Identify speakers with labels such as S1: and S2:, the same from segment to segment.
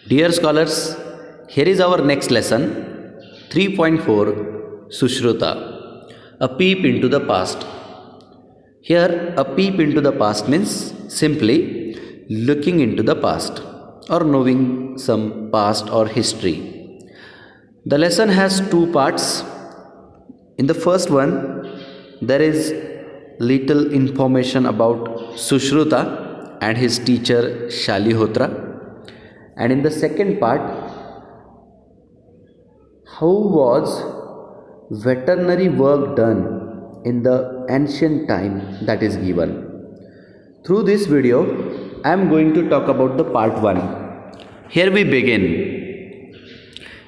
S1: Dear scholars, here is our next lesson 3.4 Sushruta, a peep into the past. Here, a peep into the past means simply looking into the past or knowing some past or history. The lesson has two parts. In the first one, there is little information about Sushruta and his teacher Shalihotra. And in the second part, how was veterinary work done in the ancient time that is given. Through this video, I am going to talk about the part 1. Here we begin.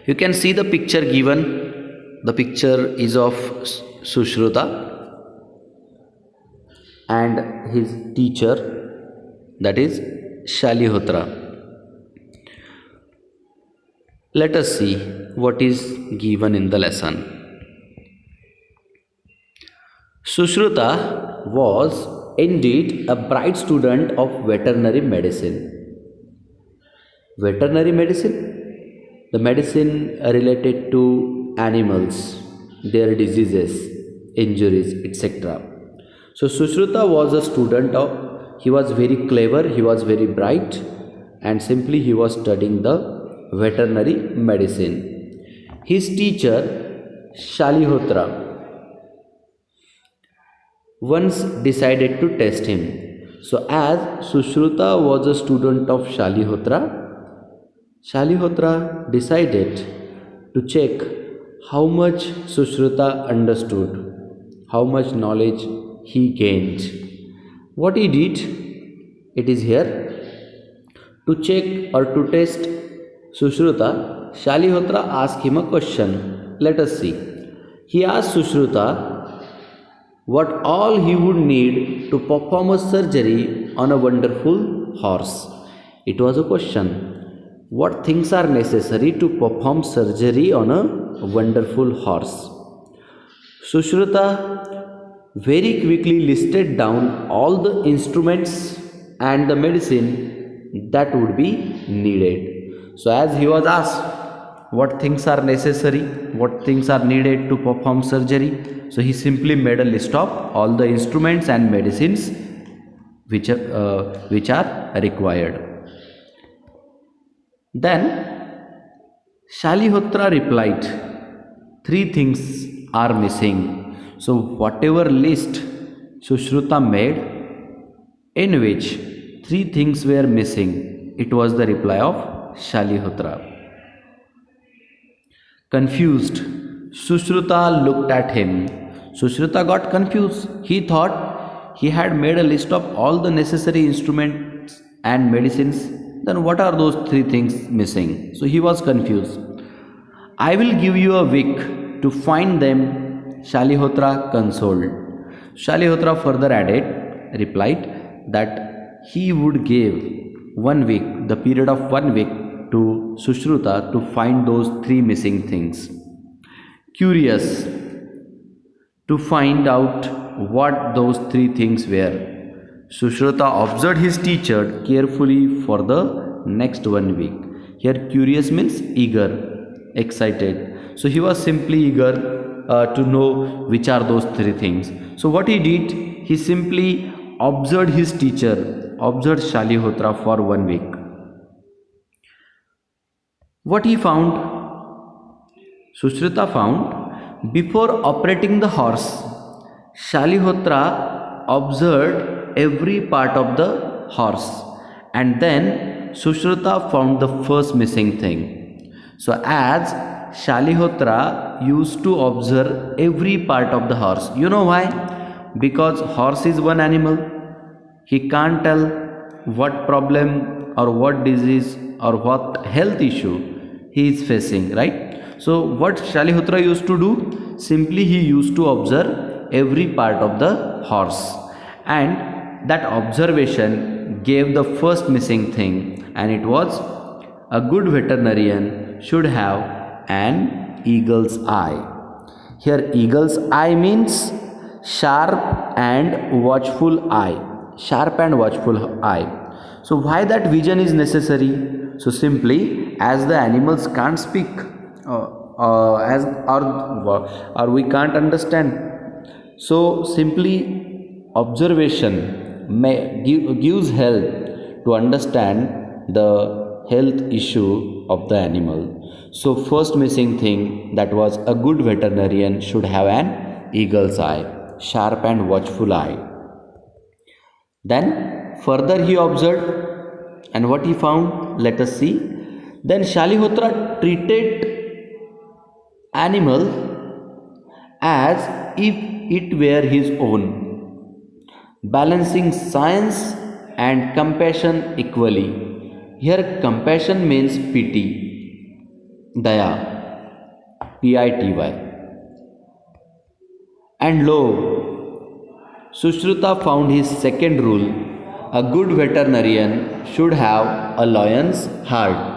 S1: You can see the picture given. The picture is of Sushruta and his teacher, that is Shalihotra. Let us see what is given in the lesson. Sushruta was indeed a bright student of veterinary medicine. Veterinary medicine? The medicine related to animals, their diseases, injuries, etc. So Sushruta was a student of, he was very clever, he was very bright, and simply he was studying the veterinary medicine. His teacher Shalihotra once decided to test him. So as Sushruta was a student of Shalihotra decided to check how much Sushruta understood, how much knowledge he gained. What he did, it is here. To check or to test Sushruta, Shalihotra asked him a question. Let us see. He asked Sushruta what all he would need to perform a surgery on a wonderful horse. It was a question. What things are necessary to perform surgery on a wonderful horse? Sushruta very quickly listed down all the instruments and the medicine that would be needed. So as he was asked what things are necessary, what things are needed to perform surgery, so he simply made a list of all the instruments and medicines which are required. Then Shalihotra replied, 3 things are missing. So whatever list Sushruta made, in which 3 things were missing, it was the reply of Shalihotra. Confused, Sushruta looked at him. Sushruta got confused. He thought he had made a list of all the necessary instruments and medicines. Then what are those 3 things missing? So he was confused. I will give you a week to find them, Shalihotra consoled. Shalihotra further replied that he would give 1 week, the period of 1 week to Sushruta to find those 3 missing things. Curious to find out what those 3 things were, Sushruta observed his teacher carefully for the next 1 week. Here curious means eager, excited. So he was simply eager to know which are those 3 things. So what he did, he simply observed his teacher, observed Shalihotra for 1 week. What he found? Sushruta found, before operating the horse, Shalihotra observed every part of the horse, and then Sushruta found the first missing thing. So as Shalihotra used to observe every part of the horse. You know why? Because horse is one animal. He can't tell what problem or what disease or what health issue he is facing, right? So what Shalihotra used to do? Simply he used to observe every part of the horse, and that observation gave the first missing thing, and it was a good veterinarian should have an eagle's eye. Here eagle's eye means sharp and watchful eye. Sharp and watchful eye. So why that vision is necessary? So simply, as the animals can't speak, as or we can't understand, so simply observation gives help to understand the health issue of the animal. So first missing thing, that was a good veterinarian should have an eagle's eye, sharp and watchful eye. Then further he observed, and what he found, let us see. Then Shalihotra treated animal as if it were his own, balancing science and compassion equally. Here compassion means pity, daya, Pity. And lo, Sushruta found his second rule: a good veterinarian should have a lion's heart.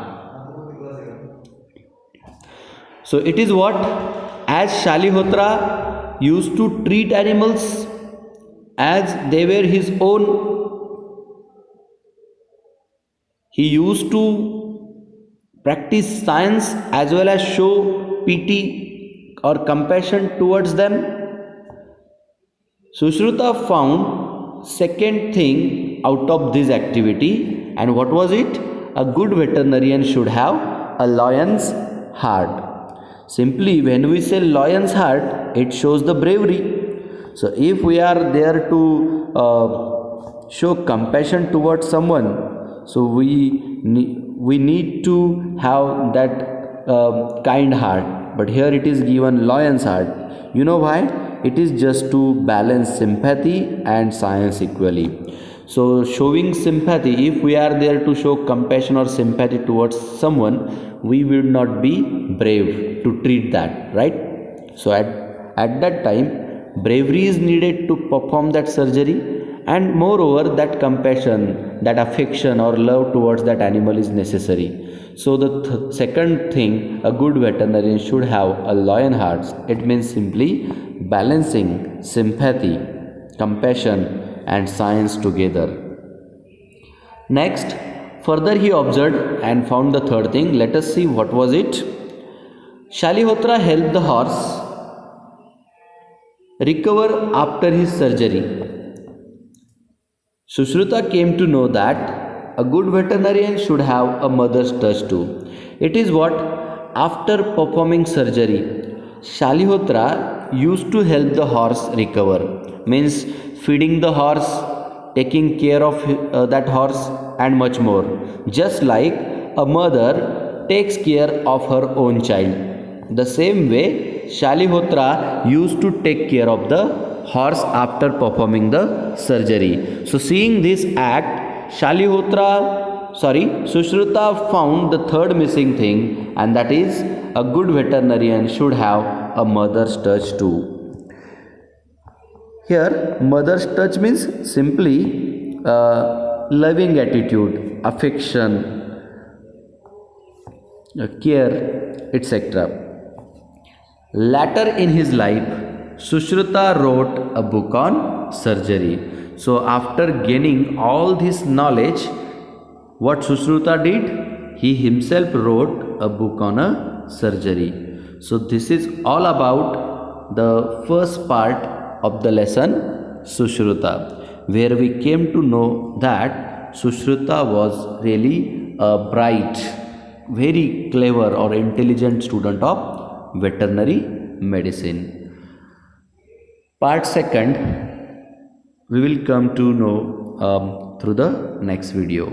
S1: So it is what, as Shalihotra used to treat animals as they were his own, he used to practice science as well as show pity or compassion towards them. Sushruta found second thing out of this activity, and what was it? A good veterinarian should have a lion's heart. Simply, when we say lion's heart, it shows the bravery. So if we are there to show compassion towards someone, so we need to have that kind heart. But here it is given lion's heart. You know why? It is just to balance sympathy and science equally. So showing sympathy, if we are there to show compassion or sympathy towards someone, we will not be brave to treat that, right? So at that time, bravery is needed to perform that surgery, and moreover that compassion, that affection or love towards that animal is necessary. So the second thing, a good veterinarian should have a lion heart. It means simply balancing sympathy, compassion and science together. Next, further he observed and found the third thing. Let us see what was it. Shalihotra helped the horse recover after his surgery. Sushruta came to know that a good veterinarian should have a mother's touch too. It is what, after performing surgery, Shalihotra used to help the horse recover. Means feeding the horse, taking care of that horse and much more. Just like a mother takes care of her own child. The same way Shalihotra used to take care of the horse after performing the surgery. So seeing this act, Sushruta found the third missing thing, and that is a good veterinarian should have a mother's touch too. Here mother's touch means simply loving attitude, affection, care, etc. Later in his life, Sushruta wrote a book on surgery. So after gaining all this knowledge, what Sushruta did? He himself wrote a book on a surgery. So this is all about the first part of the lesson Sushruta, where we came to know that Sushruta was really a bright, very clever or intelligent student of veterinary medicine. Part second we will come to know through the next video.